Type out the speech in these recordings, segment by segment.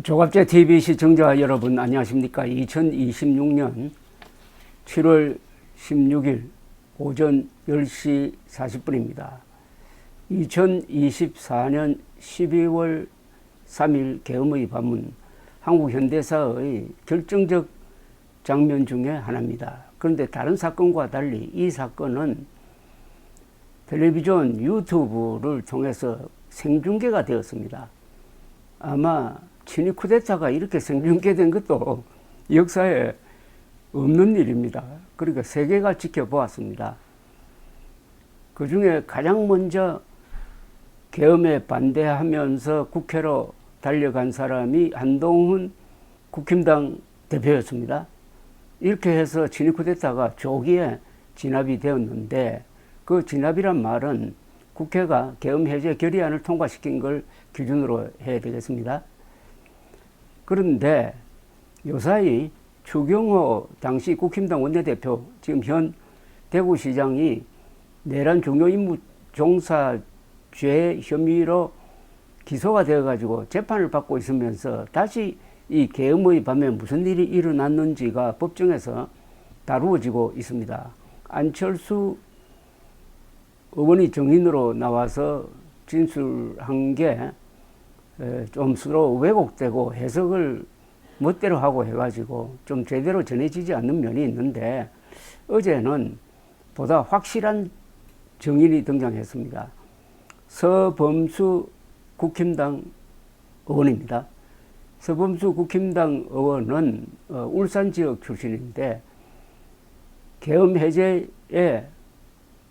조갑제 TV 시청자 여러분 안녕하십니까? 2026년 7월 16일 오전 10시 40분입니다. 2024년 12월 3일 계엄의 밤은 한국 현대사의 결정적 장면 중에 하나입니다. 그런데 다른 사건과 달리 이 사건은 텔레비전 유튜브를 통해서 생중계가 되었습니다. 아마 친위 쿠데타가 이렇게 생중계된 것도 역사에 없는 일입니다. 그러니까 세계가 지켜보았습니다. 그 중에 가장 먼저 계엄에 반대하면서 국회로 달려간 사람이 한동훈 국힘당 대표였습니다. 이렇게 해서 친위 쿠데타가 조기에 진압이 되었는데, 그 진압이란 말은 국회가 계엄 해제 결의안을 통과시킨 걸 기준으로 해야 되겠습니다. 그런데 요사이 추경호 당시 국힘당 원내대표, 지금 현 대구시장이 내란 중요임무 종사죄 혐의로 기소가 되어가지고 재판을 받고 있으면서 다시 이 계엄의 밤에 무슨 일이 일어났는지가 법정에서 다루어지고 있습니다. 안철수 의원이 증인으로 나와서 진술한 게 좀 서로 왜곡되고 해석을 멋대로 하고 해가지고 좀 제대로 전해지지 않는 면이 있는데, 어제는 보다 확실한 증인이 등장했습니다. 서범수 국힘당 의원입니다. 서범수 국힘당 의원은 울산 지역 출신인데, 계엄 해제의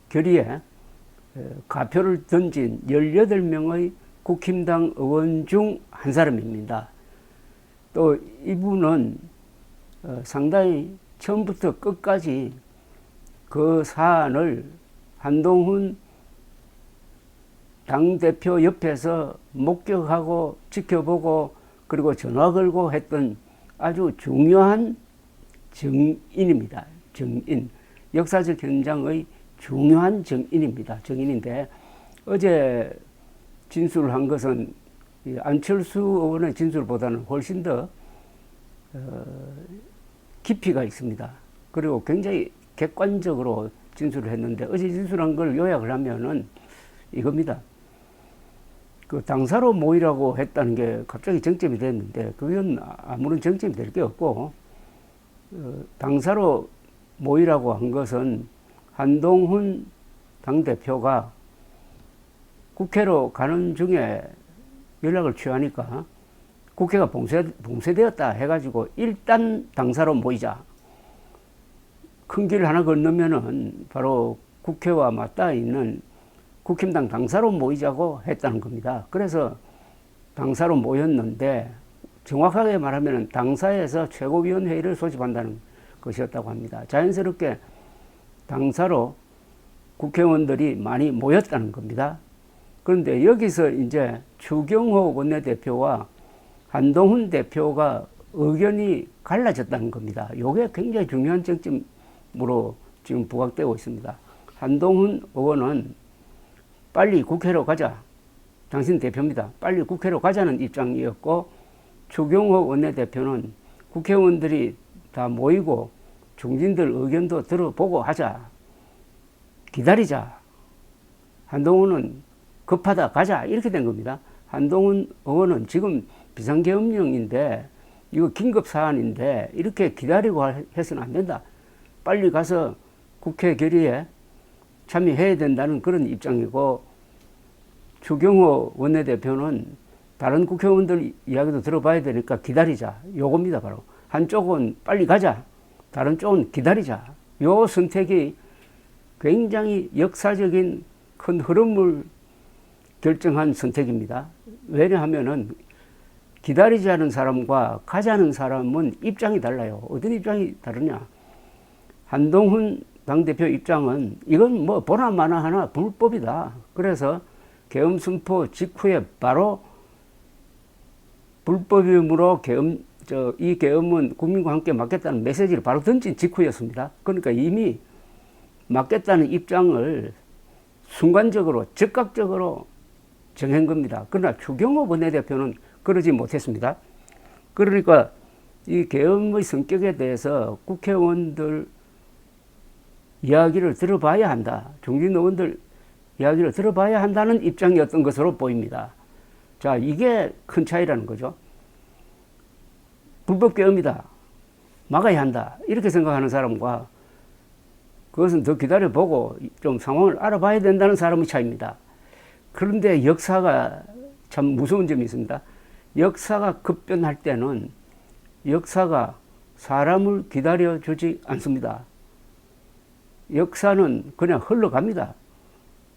결의에 가표를 던진 18명의 국힘당 의원 중 한 사람입니다. 또 이분은 상당히 처음부터 끝까지 그 사안을 한동훈 당대표 옆에서 목격하고 지켜보고 그리고 전화 걸고 했던 아주 중요한 증인입니다. 증인. 역사적 현장의 중요한 증인입니다. 증인인데, 어제 진술한 것은 안철수 의원의 진술보다는 훨씬 더 깊이가 있습니다. 그리고 굉장히 객관적으로 진술을 했는데, 어제 진술한 걸 요약을 하면은 이겁니다. 그 당사로 모이라고 했다는 게 갑자기 정점이 됐는데, 그건 아무런 정점이 될 게 없고, 당사로 모이라고 한 것은 한동훈 당대표가 국회로 가는 중에 연락을 취하니까 국회가 봉쇄되었다 해가지고 일단 당사로 모이자. 큰 길 하나 건너면은 바로 국회와 맞닿아 있는 국힘당 당사로 모이자고 했다는 겁니다. 그래서 당사로 모였는데, 정확하게 말하면 당사에서 최고위원회의를 소집한다는 것이었다고 합니다. 자연스럽게 당사로 국회의원들이 많이 모였다는 겁니다. 그런데 여기서 이제 추경호 원내대표와 한동훈 대표가 의견이 갈라졌다는 겁니다. 이게 굉장히 중요한 쟁점으로 지금 부각되고 있습니다. 한동훈 의원은 빨리 국회로 가자. 당신 대표입니다. 빨리 국회로 가자는 입장이었고, 추경호 원내대표는 국회의원들이 다 모이고 중진들 의견도 들어보고 하자. 기다리자. 한동훈은 급하다, 가자. 이렇게 된 겁니다. 한동훈 의원은 지금 비상계엄령인데, 이거 긴급사안인데 이렇게 기다리고 해서는 안 된다. 빨리 가서 국회 결의에 참여해야 된다는 그런 입장이고, 추경호 원내대표는 다른 국회의원들 이야기도 들어봐야 되니까 기다리자. 요겁니다. 바로 한쪽은 빨리 가자, 다른 쪽은 기다리자. 요 선택이 굉장히 역사적인 큰 흐름을 결정한 선택입니다. 왜냐하면은 기다리자는 사람과 가자는 사람은 입장이 달라요. 어떤 입장이 다르냐? 한동훈 당대표 입장은 이건 뭐 보나 마나 하나 불법이다. 그래서 계엄 선포 직후에 바로 불법이므로 이 계엄은 국민과 함께 막겠다는 메시지를 바로 던진 직후였습니다. 그러니까 이미 막겠다는 입장을 순간적으로 즉각적으로 정한 겁니다. 그러나 추경호 원내대표는 그러지 못했습니다. 그러니까 이 계엄의 성격에 대해서 국회의원들 이야기를 들어봐야 한다. 중진 의원들 이야기를 들어봐야 한다는 입장이었던 것으로 보입니다. 자, 이게 큰 차이라는 거죠. 불법 계엄이다. 막아야 한다. 이렇게 생각하는 사람과 그것은 더 기다려보고 좀 상황을 알아봐야 된다는 사람의 차이입니다. 그런데 역사가 참 무서운 점이 있습니다. 역사가 급변할 때는 역사가 사람을 기다려주지 않습니다. 역사는 그냥 흘러갑니다.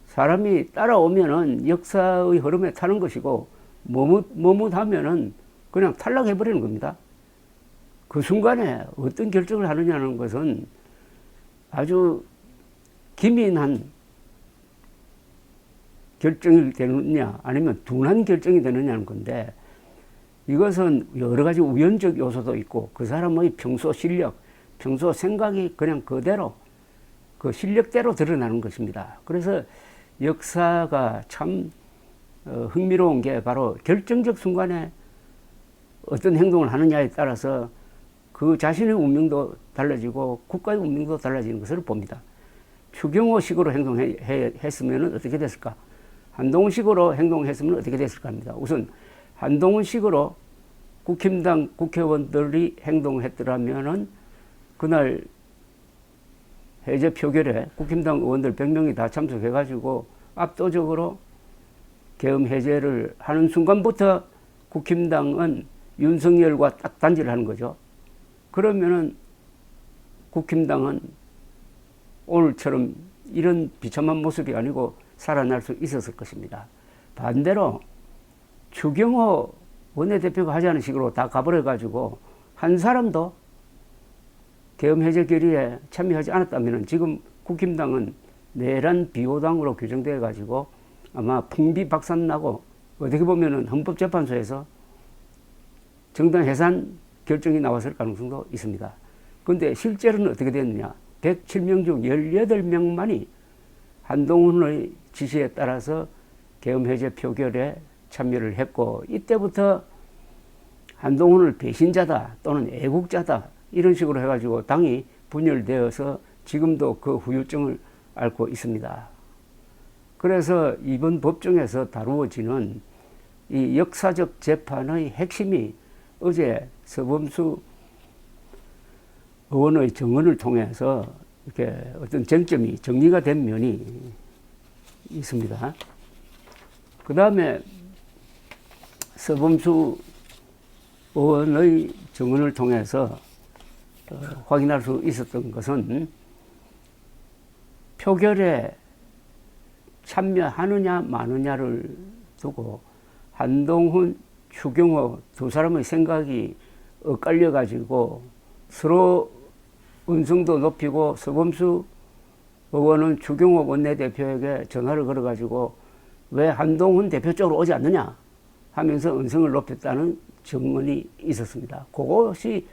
사람이 따라오면은 역사의 흐름에 타는 것이고 머뭇하면은 그냥 탈락해버리는 겁니다. 그 순간에 어떤 결정을 하느냐는 것은 아주 기민한 결정이 되느냐 아니면 둔한 결정이 되느냐는 건데, 이것은 여러 가지 우연적 요소도 있고 그 사람의 평소 실력, 평소 생각이 그냥 그대로 그 실력대로 드러나는 것입니다. 그래서 역사가 참 흥미로운 게 바로 결정적 순간에 어떤 행동을 하느냐에 따라서 그 자신의 운명도 달라지고 국가의 운명도 달라지는 것을 봅니다. 추경호식으로 행동했으면 어떻게 됐을까? 한동훈식으로 행동했으면 어떻게 됐을까 합니다. 우선 한동훈식으로 국힘당 국회의원들이 행동했더라면은 그날 해제 표결에 국힘당 의원들 100명이 다 참석해가지고 압도적으로 계엄 해제를 하는 순간부터 국힘당은 윤석열과 딱 단지를 하는 거죠. 그러면은 국힘당은 오늘처럼 이런 비참한 모습이 아니고 살아날 수 있었을 것입니다. 반대로 추경호 원내대표가 하자는 식으로 다 가버려가지고 한 사람도 계엄 해제 결의에 참여하지 않았다면 지금 국힘당은 내란 비호당으로 규정되어 가지고 아마 풍비박산나고 어떻게 보면은 헌법재판소에서 정당 해산 결정이 나왔을 가능성도 있습니다. 그런데 실제로는 어떻게 됐느냐? 107명 중 18명만이 한동훈의 지시에 따라서 계엄 해제 표결에 참여를 했고, 이때부터 한동훈을 배신자다 또는 애국자다 이런 식으로 해가지고 당이 분열되어서 지금도 그 후유증을 앓고 있습니다. 그래서 이번 법정에서 다루어지는 이 역사적 재판의 핵심이 어제 서범수 의원의 증언을 통해서 이렇게 어떤 쟁점이 정리가 된 면이 있습니다. 그 다음에 서범수 의원의 증언을 통해서 확인할 수 있었던 것은 표결에 참여하느냐 마느냐를 두고 한동훈, 추경호 두 사람의 생각이 엇갈려 가지고 서로 음성도 높이고, 서범수 의원은 추경호 원내대표에게 전화를 걸어 가지고 왜 한동훈 대표 쪽으로 오지 않느냐 하면서 음성을 높였다는 증언이 있었습니다. 그것이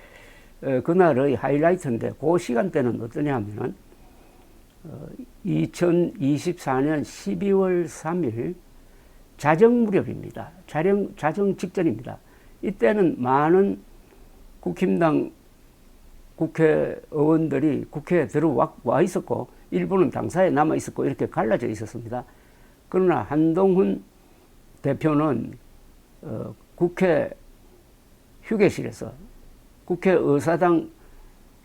그날의 하이라이트인데, 그 시간대는 어떠냐 하면은 2024년 12월 3일 자정 무렵입니다. 자정 직전입니다. 이때는 많은 국힘당 국회의원들이 국회에 들어와 있었고, 일부는 당사에 남아 있었고, 이렇게 갈라져 있었습니다. 그러나 한동훈 대표는 국회 휴게실에서, 국회의사당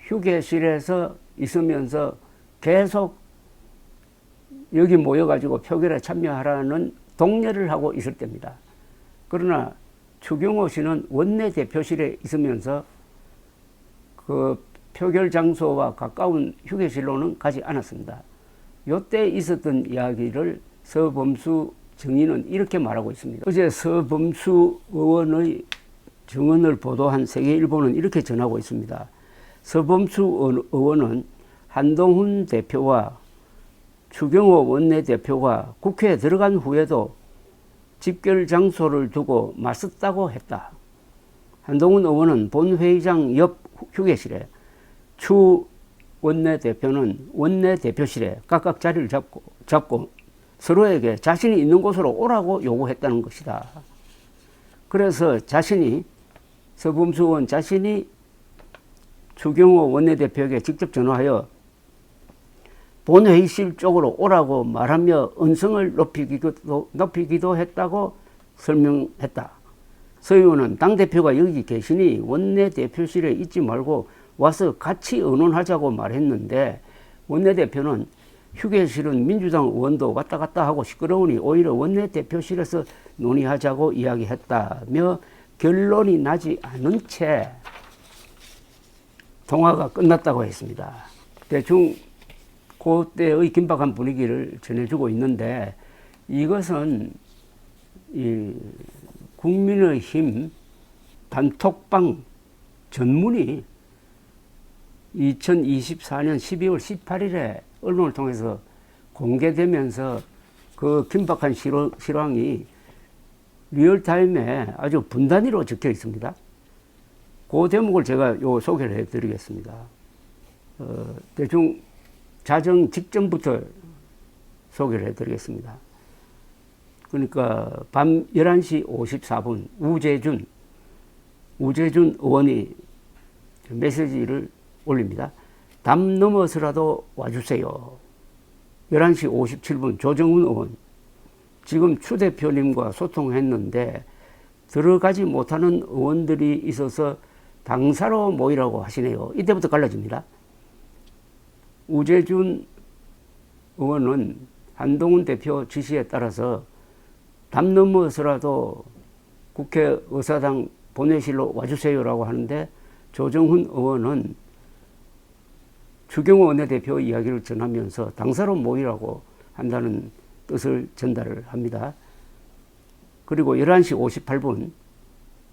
휴게실에서 있으면서 계속 여기 모여가지고 표결에 참여하라는 독려를 하고 있을 때입니다. 그러나 추경호 씨는 원내대표실에 있으면서 그 표결 장소와 가까운 휴게실로는 가지 않았습니다. 이때 있었던 이야기를 서범수 증인은 이렇게 말하고 있습니다. 어제 서범수 의원의 증언을 보도한 세계일보는 이렇게 전하고 있습니다. 서범수 의원은 한동훈 대표와 추경호 원내대표가 국회에 들어간 후에도 집결 장소를 두고 맞섰다고 했다. 한동훈 의원은 본회의장 옆 휴게실에, 추 원내대표는 원내대표실에 각각 자리를 잡고 서로에게 자신이 있는 곳으로 오라고 요구했다는 것이다. 그래서 자신이 서범수 의원 자신이 추경호 원내대표에게 직접 전화하여 본회의실 쪽으로 오라고 말하며 언성을 높이기도 했다고 설명했다. 서 의원은 당대표가 여기 계시니 원내대표실에 있지 말고 와서 같이 의논하자고 말했는데 원내대표는 휴게실은 민주당 의원도 왔다 갔다 하고 시끄러우니 오히려 원내대표실에서 논의하자고 이야기했다며 결론이 나지 않은 채 통화가 끝났다고 했습니다. 대충 그때의 긴박한 분위기를 전해주고 있는데 이것은 이 국민의힘 단톡방 전문이 2024년 12월 18일에 언론을 통해서 공개되면서 그 긴박한 실황이 리얼타임에 아주 분단위로 적혀 있습니다. 그 대목을 제가 소개를 해드리겠습니다. 대충 자정 직전부터 소개를 해드리겠습니다. 그러니까 밤 11시 54분 우재준 의원이 메시지를 올립니다. 담 넘어서라도 와주세요. 11시 57분 조정훈 의원, 지금 추 대표님과 소통했는데 들어가지 못하는 의원들이 있어서 당사로 모이라고 하시네요. 이때부터 갈라집니다. 우재준 의원은 한동훈 대표 지시에 따라서 담 넘어서라도 국회의사당 본회의실로 와주세요라고 하는데 조정훈 의원은 추경호 원내대표 이야기를 전하면서 당사로 모이라고 한다는 뜻을 전달을 합니다. 그리고 11시 58분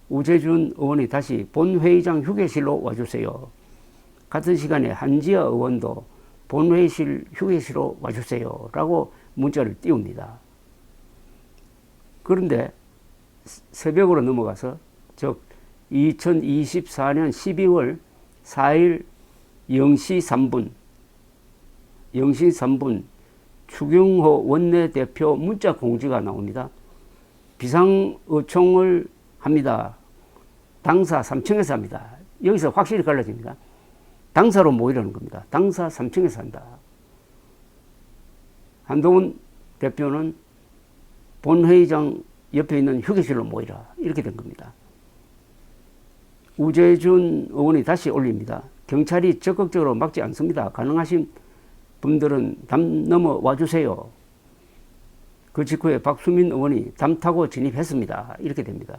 우재준 의원이 다시 본회의장 휴게실로 와주세요. 같은 시간에 한지아 의원도 본회의실 휴게실로 와주세요 라고 문자를 띄웁니다. 그런데 새벽으로 넘어가서 즉 2024년 12월 4일 0시 3분 추경호 원내대표 문자 공지가 나옵니다. 비상의총을 합니다. 당사 3층에서 합니다. 여기서 확실히 갈라집니다. 당사로 모이라는 겁니다. 당사 3층에서 한다. 한동훈 대표는 본회의장 옆에 있는 휴게실로 모이라 이렇게 된 겁니다. 우재준 의원이 다시 올립니다. 경찰이 적극적으로 막지 않습니다. 가능하신 분들은 담 넘어 와주세요. 그 직후에 박수민 의원이 담 타고 진입했습니다. 이렇게 됩니다.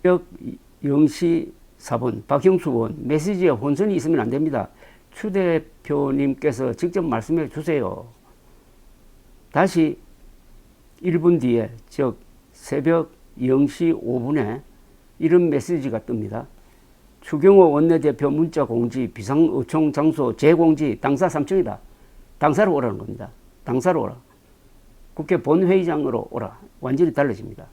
0시 4분 박형수 의원, 메시지에 혼선이 있으면 안 됩니다. 추 대표님께서 직접 말씀해 주세요. 다시 1분 뒤에 즉 새벽 0시 5분에 이런 메시지가 뜹니다. 추경호 원내대표 문자 공지 비상의총 장소 재공지 당사 3층이다. 당사로 오라는 겁니다. 당사로 오라. 국회 본회의장으로 오라. 완전히 달라집니다.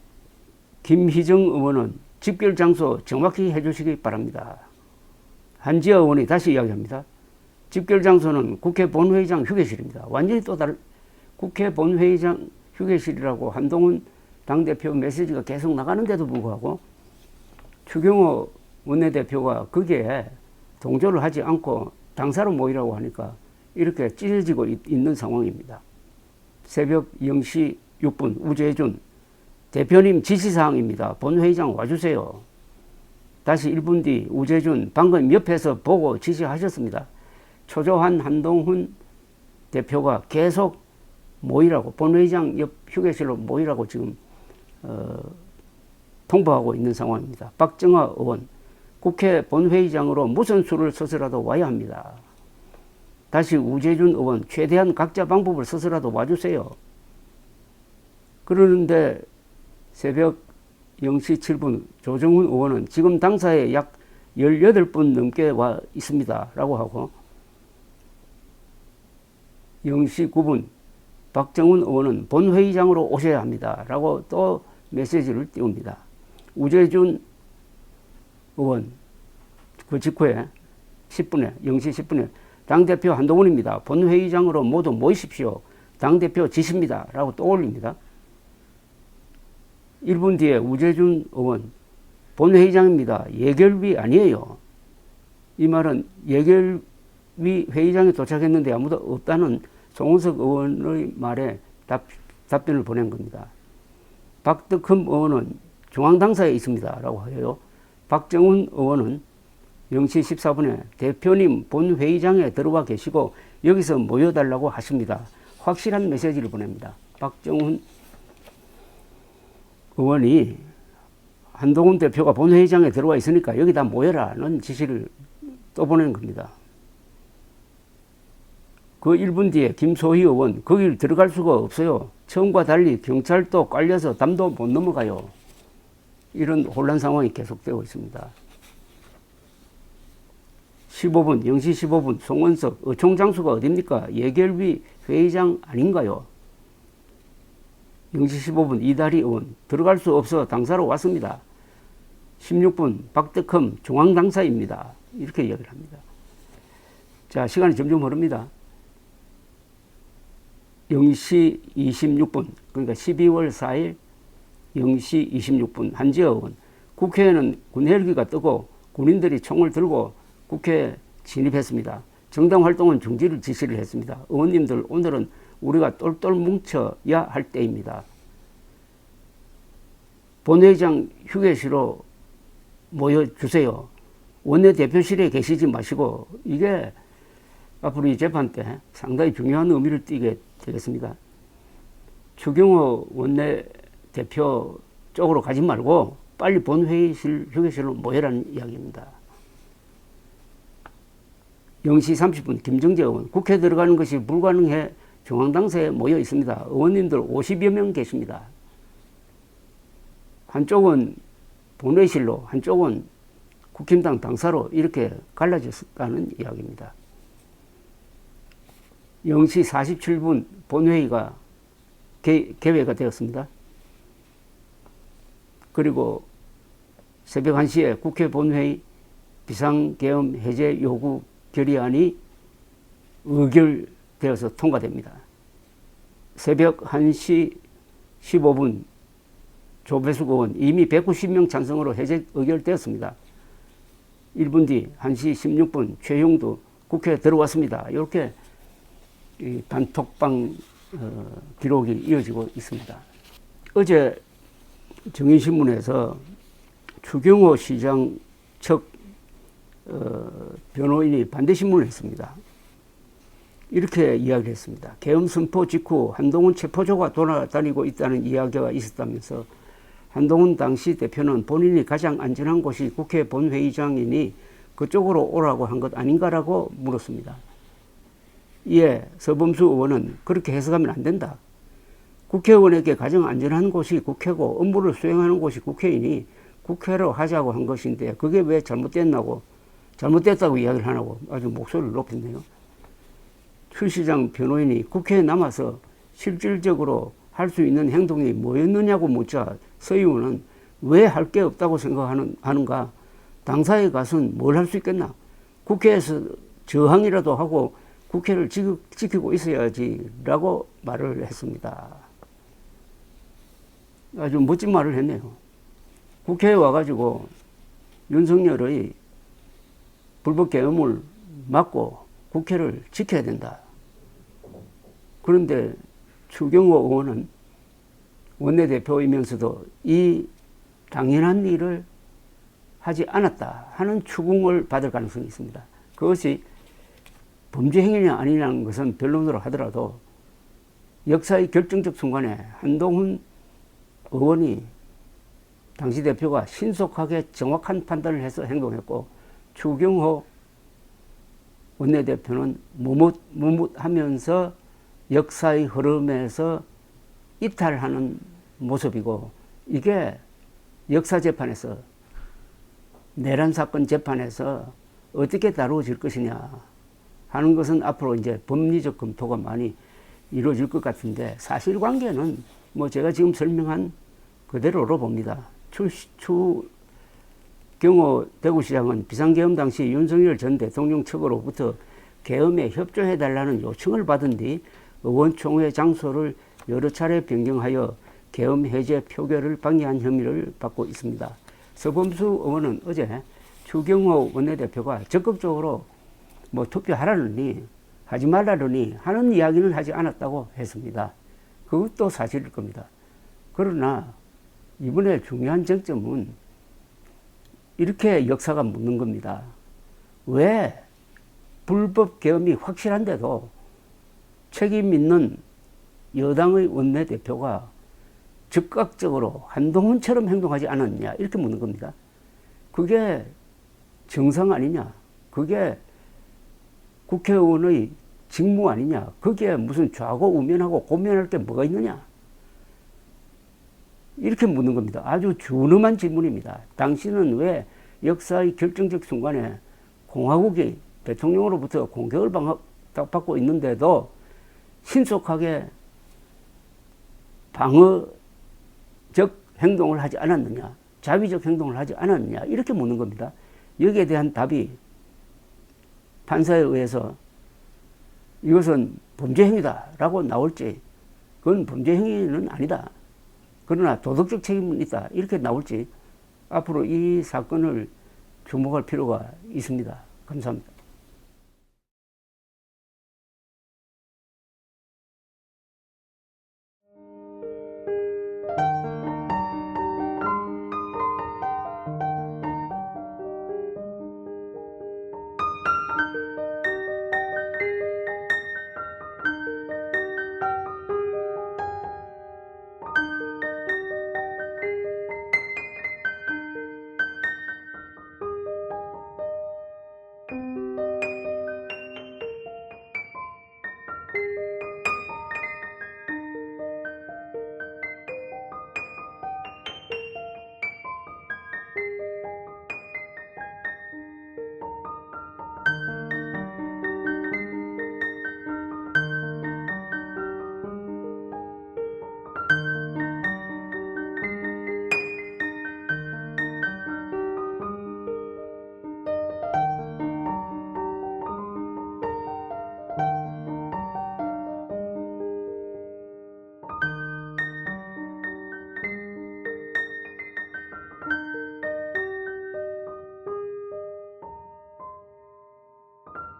김희정 의원은 집결 장소 정확히 해주시기 바랍니다. 한지아 의원이 다시 이야기합니다. 집결 장소는 국회 본회의장 휴게실입니다. 완전히 또 다른 국회 본회의장 휴게실이라고 한동훈 당대표 메시지가 계속 나가는데도 불구하고 추경호 원내대표가 거기에 동조를 하지 않고 당사로 모이라고 하니까 이렇게 찢어지고 있는 상황입니다. 새벽 0시 6분 우재준 대표님 지시사항입니다. 본회의장 와주세요. 다시 1분 뒤 우재준 방금 옆에서 보고 지시하셨습니다. 초조한 한동훈 대표가 계속 모이라고 본회의장 옆 휴게실로 모이라고 지금 통보하고 있는 상황입니다. 박정아 의원 국회 본회의장으로 무슨 수를 써서라도 와야 합니다. 다시 우재준 의원 최대한 각자 방법을 써서라도 와주세요. 그러는데 새벽 0시 7분 조정훈 의원은 지금 당사에 약 18분 넘게 와 있습니다 라고 하고 0시 9분 박정훈 의원은 본회의장으로 오셔야 합니다 라고 또 메시지를 띄웁니다. 우재준 의원 그 직후에 10분에 0시 10분에 당대표 한동훈입니다. 본회의장으로 모두 모이십시오. 당대표 지시입니다 라고 또 올립니다. 1분 뒤에 우재준 의원 본회의장입니다. 예결위 아니에요. 이 말은 예결위 회의장에 도착했는데 아무도 없다는 송원석 의원의 말에 답변을 보낸 겁니다. 박덕흠 의원은 중앙당사에 있습니다. 라고 해요. 박정훈 의원은 0시 14분에 대표님 본회의장에 들어와 계시고 여기서 모여달라고 하십니다. 확실한 메시지를 보냅니다. 박정훈 의원이 한동훈 대표가 본회의장에 들어와 있으니까 여기다 모여라는 지시를 또 보낸 겁니다. 그 1분 뒤에 김소희 의원 거기를 들어갈 수가 없어요. 처음과 달리 경찰도 깔려서 담도 못 넘어가요. 이런 혼란 상황이 계속되고 있습니다. 15분, 0시 15분 송원석 의총 장소가 어딥니까? 예결위 회의장 아닌가요? 0시 15분 이다리 의원 들어갈 수 없어 당사로 왔습니다. 16분 박덕흠 중앙당사입니다. 이렇게 이야기를 합니다. 자, 시간이 점점 흐릅니다. 0시 26분 그러니까 12월 4일 0시 26분 한지아 의원 국회에는 군 헬기가 뜨고 군인들이 총을 들고 국회에 진입했습니다. 정당 활동은 중지를 지시를 했습니다. 의원님들 오늘은 우리가 똘똘 뭉쳐야 할 때입니다. 본회의장 휴게실로 모여주세요. 원내대표실에 계시지 마시고 이게 앞으로 이 재판 때 상당히 중요한 의미를 띠게 되겠습니다. 추경호 원내대표 쪽으로 가지 말고 빨리 본회의실 휴게실로 모여라는 이야기입니다. 0시 30분 김정재 의원 국회 들어가는 것이 불가능해 중앙당사에 모여 있습니다. 의원님들 50여 명 계십니다. 한쪽은 본회의실로 한쪽은 국힘당 당사로 이렇게 갈라졌다는 이야기입니다. 0시 47분 본회의가 개회가 되었습니다. 그리고 새벽 1시에 국회 본회의 비상계엄 해제 요구 결의안이 의결되어서 통과됩니다. 새벽 1시 15분 조배숙 의원 이미 190명 찬성으로 해제 의결되었습니다. 1분 뒤 1시 16분 최용두 국회에 들어왔습니다. 이렇게 단톡방 기록이 이어지고 있습니다. 어제 정의신문에서 추경호 시장 측 변호인이 반대 신문을 했습니다. 이렇게 이야기를 했습니다. 계엄 선포 직후 한동훈 체포조가 돌아다니고 있다는 이야기가 있었다면서 한동훈 당시 대표는 본인이 가장 안전한 곳이 국회 본회의장이니 그쪽으로 오라고 한 것 아닌가라고 물었습니다. 이에 서범수 의원은 그렇게 해석하면 안 된다. 국회의원에게 가장 안전한 곳이 국회고 업무를 수행하는 곳이 국회이니 국회로 하자고 한 것인데 그게 왜 잘못됐다고 이야기를 하라고 아주 목소리를 높였네요. 추 시장 변호인이 국회에 남아서 실질적으로 할 수 있는 행동이 뭐였느냐고 묻자 서 의원은 왜 할 게 없다고 생각하는가? 당사에 가서는 뭘 할 수 있겠나? 국회에서 저항이라도 하고 국회를 지키고 있어야지라고 말을 했습니다. 아주 멋진 말을 했네요. 국회에 와가지고 윤석열의 불법 계엄을 막고 국회를 지켜야 된다. 그런데 추경호 의원은 원내대표이면서도 이 당연한 일을 하지 않았다 하는 추궁을 받을 가능성이 있습니다. 그것이 범죄 행위냐 아니냐는 것은 변론으로 하더라도 역사의 결정적 순간에 한동훈 의원이 당시 대표가 신속하게 정확한 판단을 해서 행동했고 추경호 원내대표는 무뭇하면서 역사의 흐름에서 이탈하는 모습이고 이게 역사재판에서 내란 사건 재판에서 어떻게 다루어질 것이냐 하는 것은 앞으로 이제 법리적 검토가 많이 이루어질 것 같은데 사실관계는 뭐 제가 지금 설명한 그대로로 봅니다. 추경호 대구시장은 비상계엄 당시 윤석열 전 대통령 측으로부터 계엄에 협조해달라는 요청을 받은 뒤 의원총회 장소를 여러 차례 변경하여 계엄 해제 표결을 방해한 혐의를 받고 있습니다. 서범수 의원은 어제 추경호 원내대표가 적극적으로 뭐 투표하라느니 하지 말라느니 하는 이야기는 하지 않았다고 했습니다. 그것도 사실일 겁니다. 그러나 이번에 중요한 쟁점은 이렇게 역사가 묻는 겁니다. 왜 불법 계엄이 확실한데도 책임 있는 여당의 원내대표가 즉각적으로 한동훈처럼 행동하지 않았느냐 이렇게 묻는 겁니다. 그게 정상 아니냐, 그게 국회의원의 직무 아니냐, 거기에 무슨 좌고우면하고 고민할 게 뭐가 있느냐 이렇게 묻는 겁니다. 아주 준엄한 질문입니다. 당신은 왜 역사의 결정적 순간에 공화국이 대통령으로부터 공격을 받고 있는데도 신속하게 방어적 행동을 하지 않았느냐, 자위적 행동을 하지 않았느냐 이렇게 묻는 겁니다. 여기에 대한 답이 판사에 의해서 이것은 범죄행위다라고 나올지, 그건 범죄행위는 아니다, 그러나 도덕적 책임은 있다 이렇게 나올지 앞으로 이 사건을 주목할 필요가 있습니다. 감사합니다.